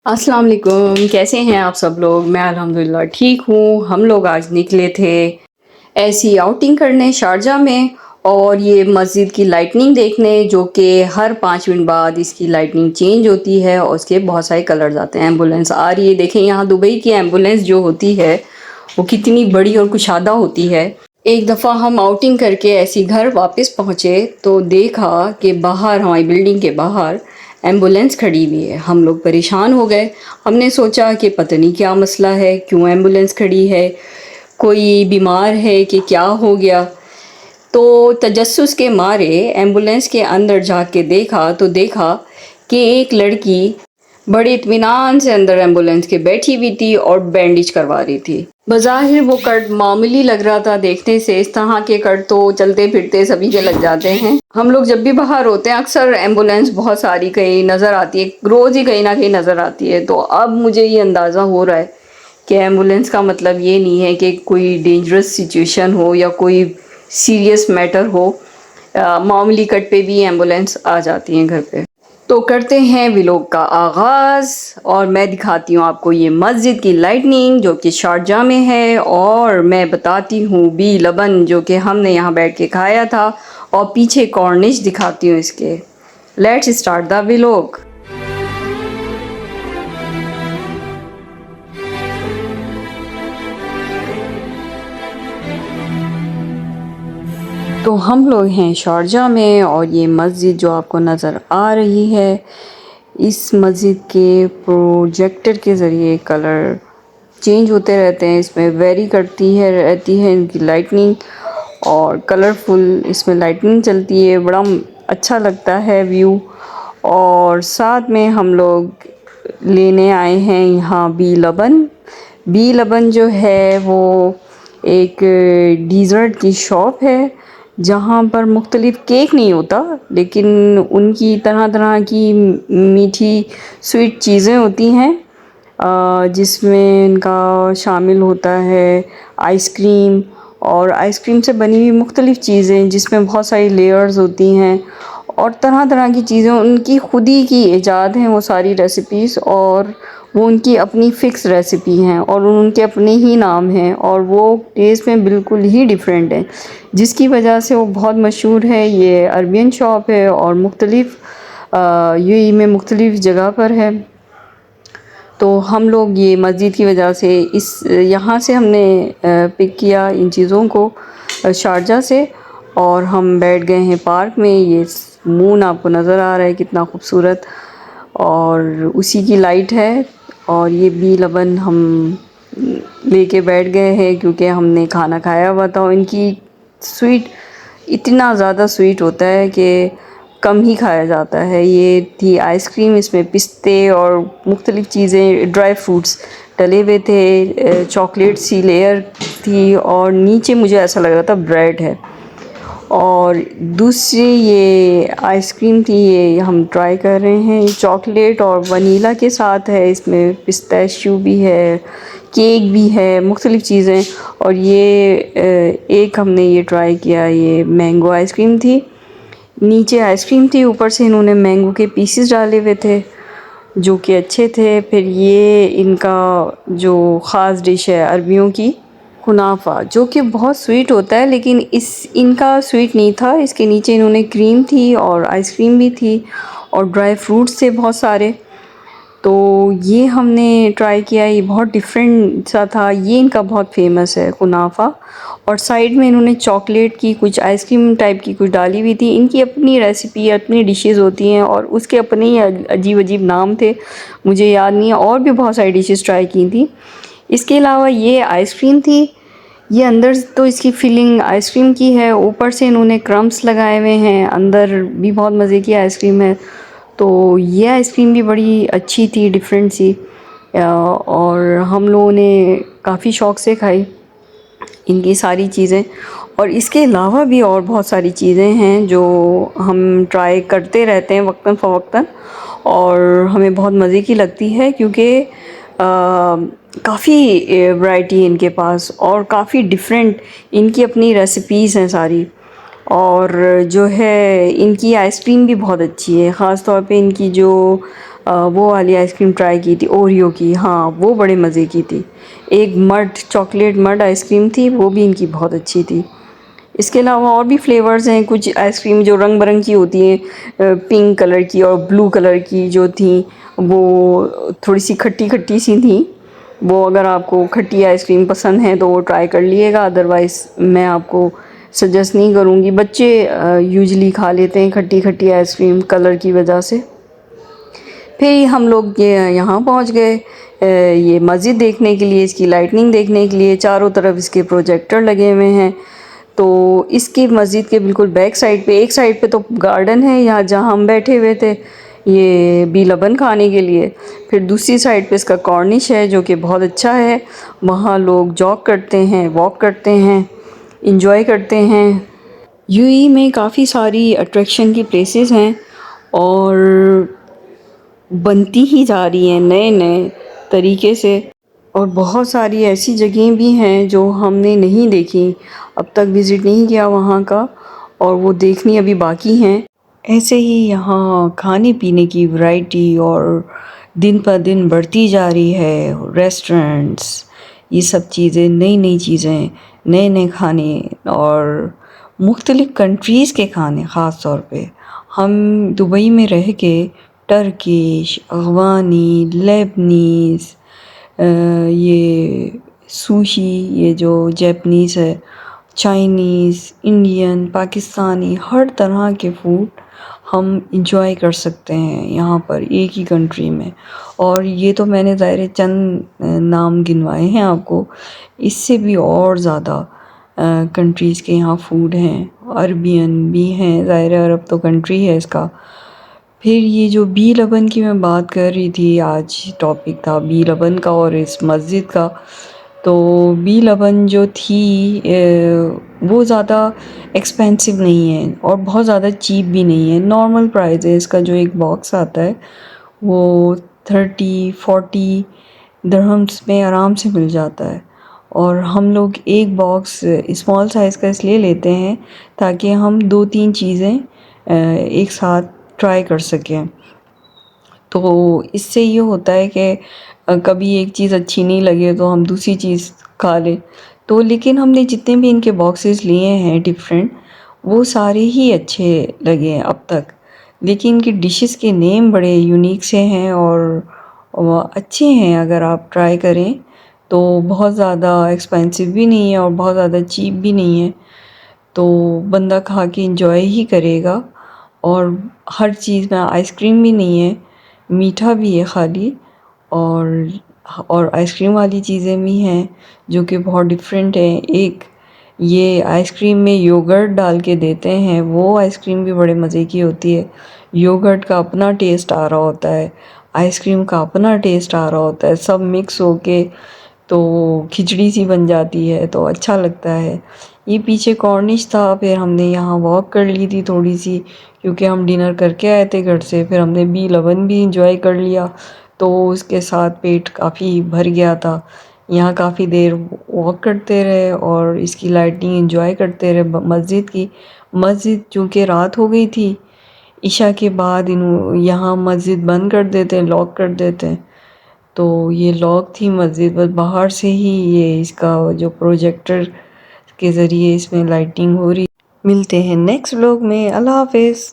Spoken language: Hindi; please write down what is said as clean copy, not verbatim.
अस्सलाम वालेकुम, कैसे हैं आप सब लोग। मैं अल्हम्दुलिल्लाह ठीक हूँ। हम लोग आज निकले थे ऐसी आउटिंग करने शारजा में और ये मस्जिद की लाइटनिंग देखने, जो कि हर 5 मिनट बाद इसकी लाइटनिंग चेंज होती है और उसके बहुत सारे कलर्स आते हैं। एम्बुलेंस आ रही है, देखें यहाँ दुबई की एम्बुलेंस जो होती है वो कितनी बड़ी और कुशादा होती है। एक दफ़ा हम आउटिंग करके ऐसी घर वापस पहुँचे तो देखा कि बाहर, हमारी बिल्डिंग के बाहर एम्बुलेंस खड़ी हुई है। हम लोग परेशान हो गए। हमने सोचा कि पता नहीं क्या मसला है, क्यों एम्बुलेंस खड़ी है, कोई बीमार है कि क्या हो गया। तो तजस्सुस के मारे एम्बुलेंस के अंदर जाके देखा तो देखा कि एक लड़की बड़े इत्मीनान से अंदर एम्बुलेंस के बैठी हुई थी और बैंडेज करवा रही थी। बज़ाहिर वो कर्ट मामूली लग रहा था देखने से, इस तरह के कर्ट तो चलते फिरते सभी के लग जाते हैं। हम लोग जब भी बाहर होते हैं अक्सर एम्बुलेंस बहुत सारी कहीं नज़र आती है, रोज़ ही कहीं ना कहीं नज़र आती है। तो अब मुझे ये अंदाज़ा हो रहा है कि एम्बुलेंस का मतलब ये नहीं है कि कोई डेंजरस सिचुएशन हो या कोई सीरियस मैटर हो। मामूली कट पे भी एम्बुलेंस आ जाती हैं घर पे। तो करते हैं व्लॉग का आगाज़ और मैं दिखाती हूँ आपको ये मस्जिद की लाइटनिंग जो कि शारजाह में है, और मैं बताती हूँ बी लबन जो कि हमने यहाँ बैठ के खाया था, और पीछे कॉर्निश दिखाती हूँ इसके। Let's start the vlog. तो हम लोग हैं शारजाह में और ये मस्जिद जो आपको नज़र आ रही है, इस मस्जिद के प्रोजेक्टर के ज़रिए कलर चेंज होते रहते हैं। इसमें वेरी करती है रहती है इनकी लाइटनिंग, और कलरफुल इसमें लाइटनिंग चलती है। बड़ा अच्छा लगता है व्यू। और साथ में हम लोग लेने आए हैं यहाँ बी लबन। बी लबन जो है वो एक डिज़र्ट की शॉप है जहाँ पर मुख्तलिफ़ केक नहीं होता, लेकिन उनकी तरह तरह की मीठी स्वीट चीज़ें होती हैं, जिसमें इनका शामिल होता है आइसक्रीम, और आइसक्रीम से बनी हुई मुख्तलिफ़ चीज़ें जिसमें बहुत सारी लेयर्स होती हैं और तरह तरह की चीज़ें उनकी खुद ही की ईजाद हैं वो सारी रेसिपीज़, और वो उनकी अपनी फ़िक्स रेसिपी हैं और उनके अपने ही नाम हैं और वो टेस्ट में बिल्कुल ही डिफरेंट हैं, जिसकी वजह से वो बहुत मशहूर है। ये अरबियन शॉप है और मुख्तलिफ़ यूएई में मुख्तलिफ़ जगह पर है। तो हम लोग ये मस्जिद की वजह से इस यहाँ से हमने पिक किया इन चीज़ों को शारजा से, और हम बैठ गए हैं पार्क में। ये मून आपको नज़र आ रहा है कितना खूबसूरत, और उसी की लाइट है। और ये बी लबन हम लेके बैठ गए हैं क्योंकि हमने खाना खाया हुआ था। और इनकी स्वीट इतना ज़्यादा स्वीट होता है कि कम ही खाया जाता है। ये थी आइसक्रीम, इसमें पिस्ते और मुख्तलिफ़ चीज़ें, ड्राई फ्रूट्स डले हुए थे, चॉकलेट सी लेयर थी, और नीचे मुझे ऐसा लग रहा था ब्रेड है। और दूसरी ये आइसक्रीम थी, ये हम ट्राई कर रहे हैं। चॉकलेट और वनीला के साथ है, इसमें पिस्ताशियो भी है, केक भी है, मुख्तलिफ़ चीज़ें। और ये एक हमने ये ट्राई किया, ये मैंगो आइसक्रीम थी। नीचे आइसक्रीम थी, ऊपर से इन्होंने मैंगो के पीसेस डाले हुए थे जो कि अच्छे थे। फिर ये इनका जो ख़ास डिश है अरबियों की, कुनाफा, जो कि बहुत स्वीट होता है, लेकिन इनका स्वीट नहीं था। इसके नीचे इन्होंने क्रीम थी और आइसक्रीम भी थी और ड्राई फ्रूट्स थे बहुत सारे। तो ये हमने ट्राई किया, ये बहुत डिफरेंट सा था। ये इनका बहुत फेमस है कुनाफा। और साइड में इन्होंने चॉकलेट की कुछ आइसक्रीम टाइप की कुछ डाली हुई थी। इनकी अपनी रेसिपी, अपनी डिशेस होती हैं और उसके अपने ही अजीब अजीब नाम थे, मुझे याद नहीं है। और भी बहुत सारी डिशेस ट्राई की थी। इसके अलावा ये आइसक्रीम थी, ये अंदर तो इसकी फिलिंग आइसक्रीम की है, ऊपर से इन्होंने क्रम्स लगाए हुए हैं, अंदर भी बहुत मज़े की आइसक्रीम है। तो ये आइसक्रीम भी बड़ी अच्छी थी, डिफरेंट सी, और हम लोगों ने काफ़ी शौक़ से खाई इनकी सारी चीज़ें। और इसके अलावा भी और बहुत सारी चीज़ें हैं जो हम ट्राई करते रहते हैं वक्तन फ़वक्तन, और हमें बहुत मज़े की लगती है क्योंकि काफ़ी वैरायटी है इनके पास और काफ़ी डिफरेंट इनकी अपनी रेसिपीज़ हैं सारी। और जो है इनकी आइसक्रीम भी बहुत अच्छी है, ख़ास तौर पे इनकी जो वो वाली आइसक्रीम ट्राई की थी ओरियो की, हाँ वो बड़े मज़े की थी। एक मड चॉकलेट मड आइसक्रीम थी, वो भी इनकी बहुत अच्छी थी। इसके अलावा और भी फ्लेवर्स हैं, कुछ आइसक्रीम जो रंग बिरंगी होती हैं, पिंक कलर की और ब्लू कलर की जो थी, वो थोड़ी सी खट्टी खट्टी सी थी। वो अगर आपको खट्टी आइसक्रीम पसंद है तो वो ट्राई कर लिएगा, अदरवाइज़ मैं आपको सजेस्ट नहीं करूँगी। बच्चे यूजली खा लेते हैं खट्टी खट्टी आइसक्रीम कलर की वजह से। फिर हम लोग ये यहाँ पहुँच गए ये मस्जिद देखने के लिए, इसकी लाइटनिंग देखने के लिए। चारों तरफ इसके प्रोजेक्टर लगे हुए हैं। तो इसकी मस्जिद के बिल्कुल बैक साइड पे, एक साइड पे तो गार्डन है यहाँ जहाँ हम बैठे हुए थे ये बी लबन खाने के लिए। फिर दूसरी साइड पे इसका कॉर्निश है जो कि बहुत अच्छा है। वहाँ लोग जॉग करते हैं, वॉक करते हैं, इंजॉय करते हैं। यूएई में काफ़ी सारी अट्रैक्शन की प्लेसेस हैं और बनती ही जा रही हैं नए नए तरीके से। और बहुत सारी ऐसी जगहें भी हैं जो हमने नहीं देखी, अब तक विज़िट नहीं किया वहाँ का, और वो देखनी अभी बाकी हैं। ऐसे ही यहाँ खाने पीने की वैरायटी और दिन पर दिन बढ़ती जा रही है। रेस्टोरेंट्स, ये सब चीज़ें, नई नई चीज़ें, नए नए खाने और मुख्तलिफ़ कंट्रीज़ के खाने। ख़ास तौर पे हम दुबई में रह के टर्किश, अफ़गानी, लेबनीज़, ये सुशी, ये जो जैपनीज़ है, चाइनीज़, इंडियन, पाकिस्तानी, हर तरह के फूड हम इंजॉय कर सकते हैं यहाँ पर एक ही कंट्री में। और ये तो मैंने ज़ाहिर चंद नाम गिनवाए हैं आपको, इससे भी और ज़्यादा कंट्रीज़ के यहाँ फूड हैं। अरबियन भी हैं, ज़ाहिर अरब तो कंट्री है इसका। फिर ये जो बी लबन की मैं बात कर रही थी, आज टॉपिक था बी लबन का और इस मस्जिद का। तो बी लबन जो थी वो ज़्यादा एक्सपेंसिव नहीं है और बहुत ज़्यादा चीप भी नहीं है। नॉर्मल प्राइस है इसका। जो एक बॉक्स आता है वो 30-40 दिरहम्स में आराम से मिल जाता है। और हम लोग एक बॉक्स स्मॉल साइज़ का इसलिए लेते हैं ताकि हम 2-3 चीज़ें एक साथ ट्राई कर सकें। तो इससे ये होता है कि कभी एक चीज़ अच्छी नहीं लगे तो हम दूसरी चीज़ खा लें। तो लेकिन हमने जितने भी इनके बॉक्सेस लिए हैं डिफरेंट, वो सारे ही अच्छे लगे हैं अब तक। लेकिन इनकी डिशेस के नेम बड़े यूनिक से हैं और वो अच्छे हैं। अगर आप ट्राई करें तो बहुत ज़्यादा एक्सपेंसिव भी नहीं है और बहुत ज़्यादा चीप भी नहीं है। तो बंदा खा के इंजॉय ही करेगा। और हर चीज़ में आइसक्रीम भी नहीं है, मीठा भी है खाली। और आइसक्रीम वाली चीज़ें भी हैं जो कि बहुत डिफरेंट हैं। एक ये आइसक्रीम में योगर्ट डाल के देते हैं, वो आइसक्रीम भी बड़े मज़े की होती है। योगर्ट का अपना टेस्ट आ रहा होता है, आइसक्रीम का अपना टेस्ट आ रहा होता है, सब मिक्स होके तो खिचड़ी सी बन जाती है, तो अच्छा लगता है। ये पीछे कॉर्निश था, फिर हमने यहाँ वॉक कर ली थी थोड़ी सी, क्योंकि हम डिनर करके आए थे घर से। फिर हमने बी लबन भी इंजॉय कर लिया, तो उसके साथ पेट काफ़ी भर गया था। यहाँ काफ़ी देर वॉक करते रहे और इसकी लाइटिंग इंजॉय करते रहे मस्जिद की। मस्जिद चूँकि रात हो गई थी, इशा के बाद यहाँ मस्जिद बंद कर देते हैं, लॉक कर देते हैं। तो ये लॉक थी मस्जिद, बस बाहर से ही ये इसका जो प्रोजेक्टर के ज़रिए इसमें लाइटिंग हो रही। मिलते हैं नेक्स्ट व्लॉग में। अल्लाह हाफ़िज़।